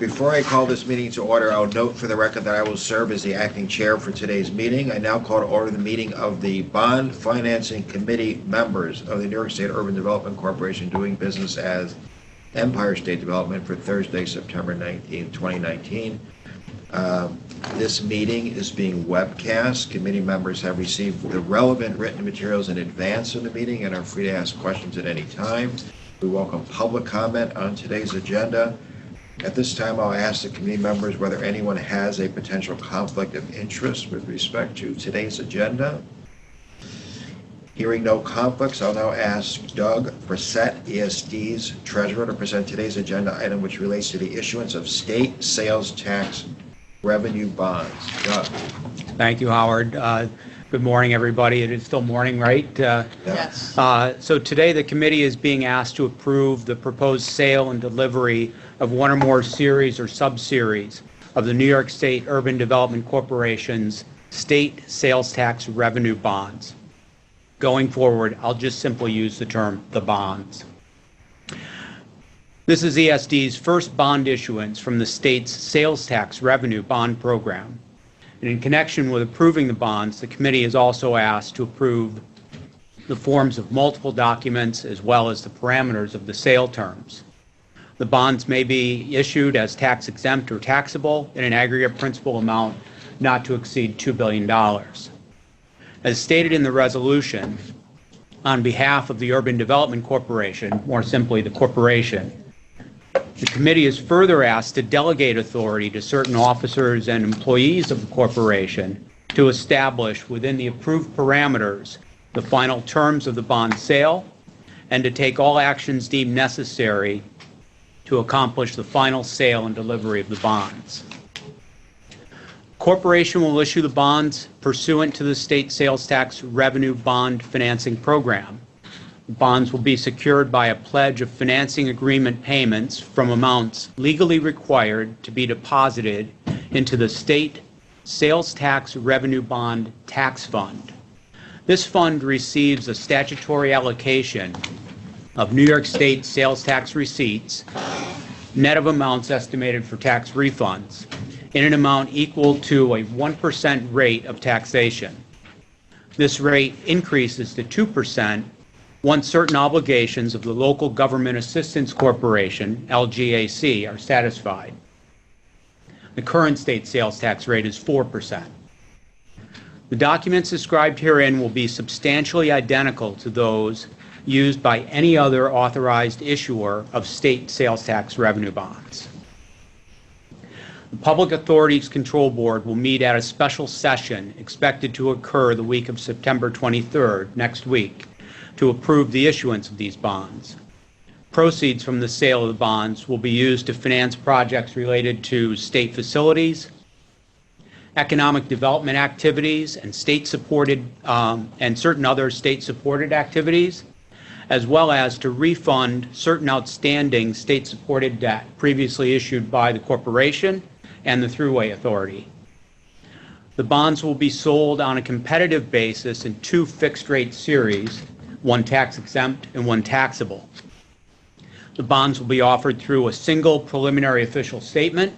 Before I call this meeting to order, I'll note for the record that I will serve as the acting chair for today's meeting. I now call to order the meeting of the Bond Financing Committee members of the New York State Urban Development Corporation doing business as Empire State Development for Thursday, September 19, 2019. This meeting is being webcast. Committee members have received the relevant written materials in advance of the meeting and are free to ask questions at any time. We welcome public comment on today's agenda. At this time, I'll ask the committee members whether anyone has a potential conflict of interest with respect to today's agenda. Hearing no conflicts, I'll now ask Doug Brissett, ESD's treasurer, to present today's agenda item, which relates to the issuance of state sales tax revenue bonds. Doug. Thank you, Howard. Good morning, everybody. It is still morning, right? Yes. So today the committee is being asked to approve the proposed sale and delivery of one or more series or sub-series of the New York State Urban Development Corporation's state sales tax revenue bonds. Going forward, I'll just simply use the term the bonds. This is ESD's first bond issuance from the state's sales tax revenue bond program. And in connection with approving the bonds, the committee is also asked to approve the forms of multiple documents as well as the parameters of the sale terms. The bonds may be issued as tax exempt or taxable in an aggregate principal amount not to exceed $2 billion. As stated in the resolution, on behalf of the Urban Development Corporation, more simply the corporation, the committee is further asked to delegate authority to certain officers and employees of the corporation to establish within the approved parameters the final terms of the bond sale and to take all actions deemed necessary to accomplish the final sale and delivery of the bonds. The corporation will issue the bonds pursuant to the state sales tax revenue bond financing program. Bonds will be secured by a pledge of financing agreement payments from amounts legally required to be deposited into the state sales tax revenue bond tax fund. This fund receives a statutory allocation of New York State sales tax receipts, net of amounts estimated for tax refunds, in an amount equal to a 1% rate of taxation. This rate increases to 2% once certain obligations of the Local Government Assistance Corporation, LGAC, are satisfied. The current state sales tax rate is 4%. The documents described herein will be substantially identical to those used by any other authorized issuer of state sales tax revenue bonds. The Public Authorities Control Board will meet at a special session expected to occur the week of September 23rd, next week, to approve the issuance of these bonds. Proceeds from the sale of the bonds will be used to finance projects related to state facilities, economic development activities, and state-supported and certain other state-supported activities, as well as to refund certain outstanding state-supported debt previously issued by the corporation and the Thruway Authority. The bonds will be sold on a competitive basis in two fixed-rate series, one tax-exempt and one taxable. The bonds will be offered through a single preliminary official statement,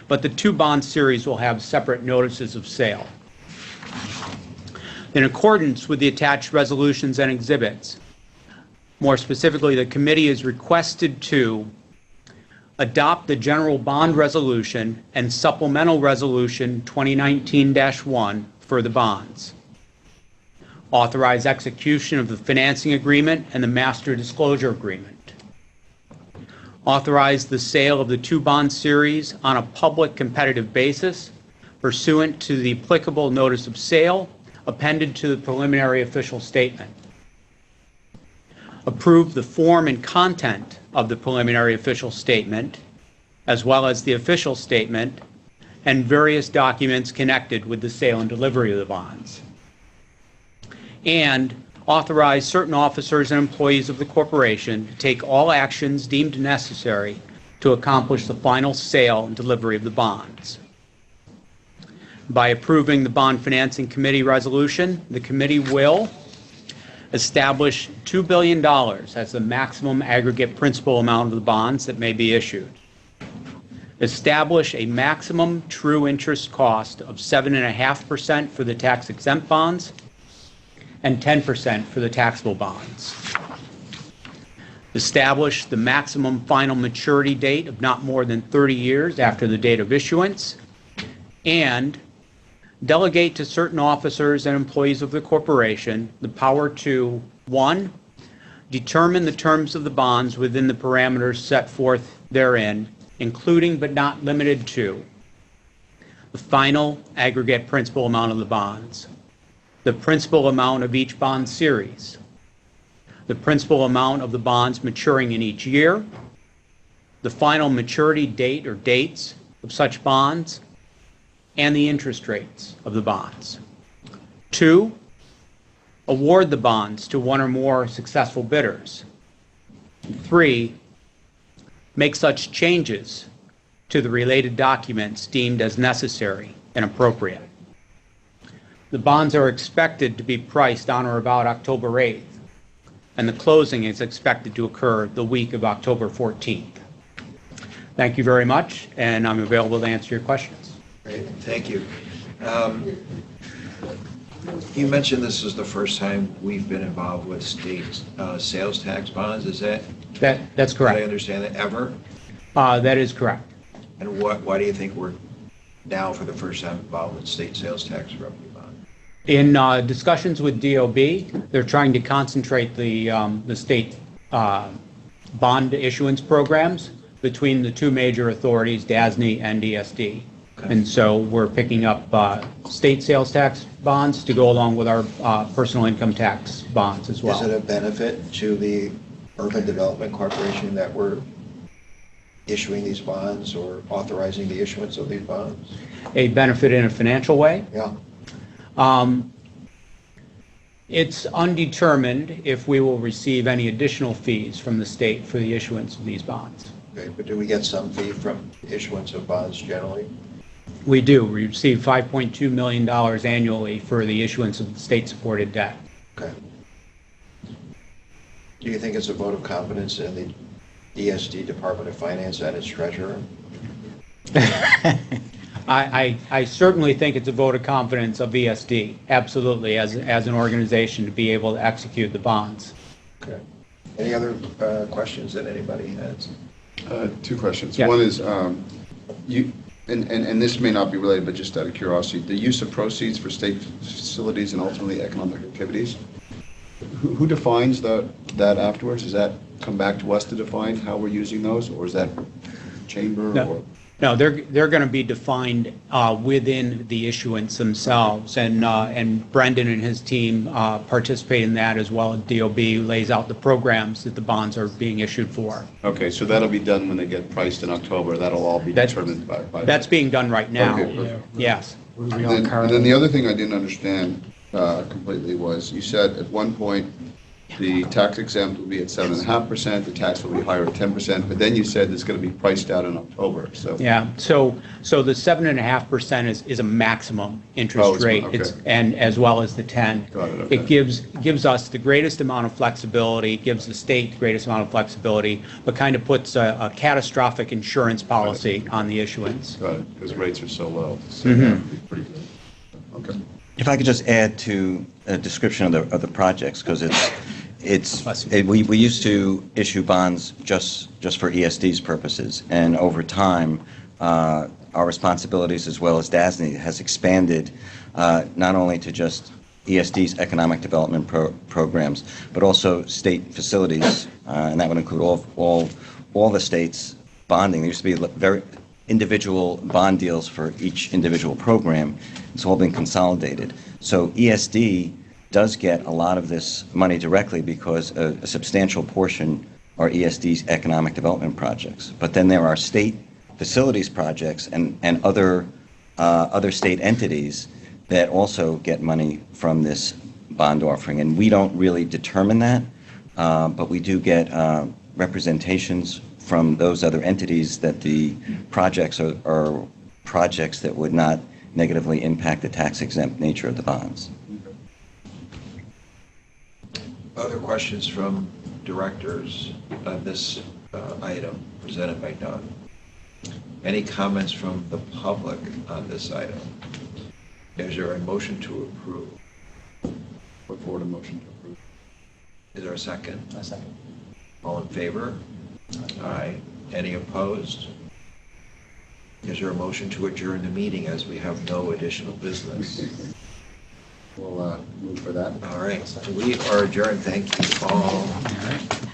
but the two bond series will have separate notices of sale. In accordance with the attached resolutions and exhibits, more specifically, the committee is requested to adopt the general bond resolution and supplemental resolution 2019-1 for the bonds. Authorize execution of the financing agreement and the master disclosure agreement. Authorize the sale of the two bond series on a public competitive basis pursuant to the applicable notice of sale appended to the preliminary official statement. Approve the form and content of the preliminary official statement, as well as the official statement and various documents connected with the sale and delivery of the bonds. And authorize certain officers and employees of the corporation to take all actions deemed necessary to accomplish the final sale and delivery of the bonds. By approving the Bond Financing Committee resolution, the committee will establish $2 billion as the maximum aggregate principal amount of the bonds that may be issued. establish a maximum true interest cost of 7.5% for the tax-exempt bonds and 10% for the taxable bonds. Establish the maximum final maturity date of not more than 30 years after the date of issuance, and delegate to certain officers and employees of the corporation the power to, 1, determine the terms of the bonds within the parameters set forth therein, including but not limited to the final aggregate principal amount of the bonds, the principal amount of each bond series, the principal amount of the bonds maturing in each year, the final maturity date or dates of such bonds, and the interest rates of the bonds. 2, award the bonds to one or more successful bidders. 3, make such changes to the related documents deemed as necessary and appropriate. The bonds are expected to be priced on or about October 8th, and the closing is expected to occur the week of October 14th. Thank you very much, and I'm available to answer your questions. Great, thank you. You mentioned this is the first time we've been involved with state sales tax bonds. Is that? That's correct. Did I understand that ever? That is correct. And why do you think we're now for the first time involved with state sales tax revenue bond? In discussions with DOB, they're trying to concentrate the state bond issuance programs between the two major authorities, DASNY and ESD. Okay. And so we're picking up state sales tax bonds to go along with our personal income tax bonds as well. Is it a benefit to the Urban Development Corporation that we're issuing these bonds or authorizing the issuance of these bonds? A benefit in a financial way? Yeah. It's undetermined if we will receive any additional fees from the state for the issuance of these bonds. Okay, but do we get some fee from issuance of bonds generally? We do. We receive $5.2 million annually for the issuance of state-supported debt. Okay. Do you think it's a vote of confidence in the ESD Department of Finance and its treasurer? I certainly think it's a vote of confidence of ESD, absolutely, as an organization to be able to execute the bonds. Okay. Any other questions that anybody has? 2 questions. Yeah. One is, and this may not be related, but just out of curiosity, the use of proceeds for state facilities and ultimately economic activities, who defines that afterwards? Does that come back to us to define how we're using those, or is that chamber? No. No, they're going to be defined within the issuance themselves, and Brendan and his team participate in that as well. DOB lays out the programs that the bonds are being issued for. Okay, so that'll be done when they get priced in October. That'll all be determined by That's being done right now. Okay, yes. And then the other thing I didn't understand completely was you said at one point the tax exempt will be at 7.5%, the tax will be higher at 10%, but then you said it's going to be priced out in October. So yeah, so the 7.5% is a maximum interest rate, okay. And as well as the 10. Got it, okay. It gives us the greatest amount of flexibility, gives the state the greatest amount of flexibility, but kind of puts a catastrophic insurance policy on the issuance. Got it, because rates are so low. So that'd be pretty good. Okay. If I could just add to a description of the projects, because we used to issue bonds just for ESD's purposes, and over time, our responsibilities as well as DASNY has expanded not only to just ESD's economic development programs, but also state facilities, and that would include all the states bonding. There used to be very individual bond deals for each individual program. It's all been consolidated. So ESD does get a lot of this money directly because a substantial portion are ESD's economic development projects. But then there are state facilities projects and other state entities that also get money from this bond offering. And we don't really determine that, but we do get representations from those other entities that the projects are projects that would not negatively impact the tax-exempt nature of the bonds. Other questions from directors on this item presented by Doug? Any comments from the public on this item? Is there a motion to approve? Put forward a motion to approve. Is there a second? A second. All in favor? Aye. Any opposed? Is there a motion to adjourn the meeting as we have no additional business? We'll move for that. All right, we are adjourned. Thank you all. All right.